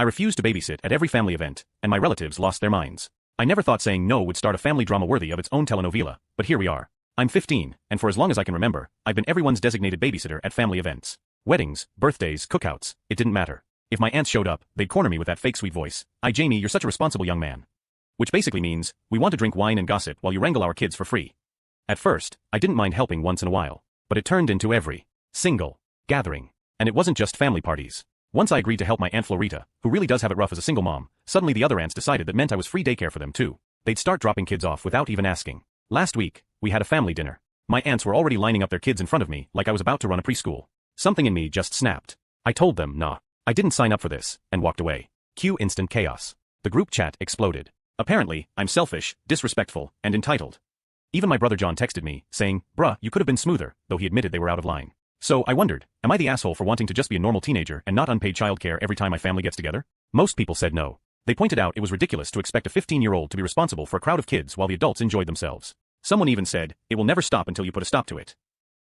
I refused to babysit at every family event, and my relatives lost their minds. I never thought saying no would start a family drama worthy of its own telenovela, but here we are. I'm 15, and for as long as I can remember, I've been everyone's designated babysitter at family events. Weddings, birthdays, cookouts, it didn't matter. If my aunts showed up, they'd corner me with that fake sweet voice. Jamie, you're such a responsible young man. Which basically means, we want to drink wine and gossip while you wrangle our kids for free. At first, I didn't mind helping once in a while, but it turned into every single gathering. And it wasn't just family parties. Once I agreed to help my Aunt Florita, who really does have it rough as a single mom, suddenly the other aunts decided that meant I was free daycare for them too. They'd start dropping kids off without even asking. Last week, we had a family dinner. My aunts were already lining up their kids in front of me like I was about to run a preschool. Something in me just snapped. I told them, nah, I didn't sign up for this, and walked away. Cue instant chaos. The group chat exploded. Apparently, I'm selfish, disrespectful, and entitled. Even my brother John texted me, saying, bruh, you could have been smoother, though he admitted they were out of line. So I wondered, am I the asshole for wanting to just be a normal teenager and not unpaid childcare every time my family gets together? Most people said no. They pointed out it was ridiculous to expect a 15-year-old to be responsible for a crowd of kids while the adults enjoyed themselves. Someone even said, it will never stop until you put a stop to it.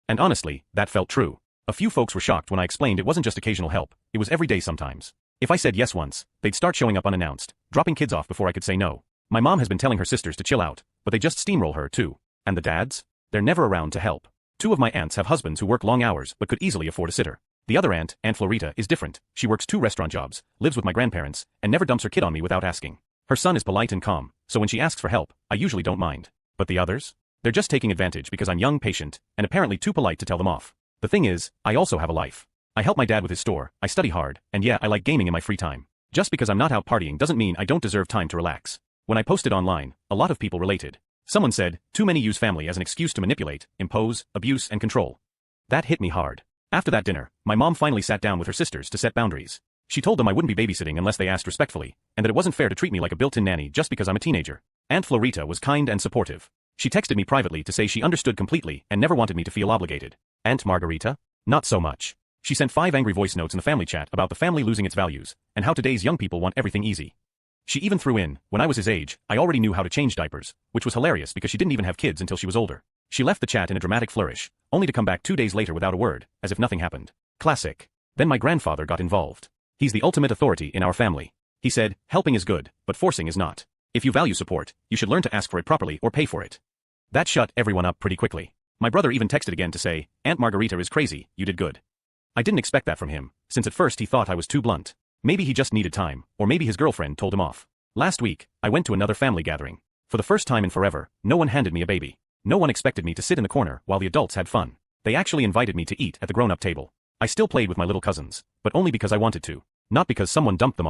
And honestly, that felt true. A few folks were shocked when I explained it wasn't just occasional help, it was every day sometimes. If I said yes once, they'd start showing up unannounced, dropping kids off before I could say no. My mom has been telling her sisters to chill out, but they just steamroll her too. And the dads? They're never around to help. Two of my aunts have husbands who work long hours but could easily afford a sitter. The other aunt, Aunt Florita, is different. She works 2 restaurant jobs, lives with my grandparents, and never dumps her kid on me without asking. Her son is polite and calm, so when she asks for help, I usually don't mind. But the others? They're just taking advantage because I'm young, patient, and apparently too polite to tell them off. The thing is, I also have a life. I help my dad with his store, I study hard, and yeah, I like gaming in my free time. Just because I'm not out partying doesn't mean I don't deserve time to relax. When I posted online, a lot of people related. Someone said, too many use family as an excuse to manipulate, impose, abuse, and control. That hit me hard. After that dinner, my mom finally sat down with her sisters to set boundaries. She told them I wouldn't be babysitting unless they asked respectfully, and that it wasn't fair to treat me like a built-in nanny just because I'm a teenager. Aunt Florita was kind and supportive. She texted me privately to say she understood completely and never wanted me to feel obligated. Aunt Margarita? Not so much. She sent 5 angry voice notes in the family chat about the family losing its values, and how today's young people want everything easy. She even threw in, when I was his age, I already knew how to change diapers, which was hilarious because she didn't even have kids until she was older. She left the chat in a dramatic flourish, only to come back 2 days later without a word, as if nothing happened. Classic. Then my grandfather got involved. He's the ultimate authority in our family. He said, helping is good, but forcing is not. If you value support, you should learn to ask for it properly or pay for it. That shut everyone up pretty quickly. My brother even texted again to say, Aunt Margarita is crazy, you did good. I didn't expect that from him, since at first he thought I was too blunt. Maybe he just needed time, or maybe his girlfriend told him off. Last week, I went to another family gathering. For the first time in forever, no one handed me a baby. No one expected me to sit in the corner while the adults had fun. They actually invited me to eat at the grown-up table. I still played with my little cousins, but only because I wanted to, not because someone dumped them on me.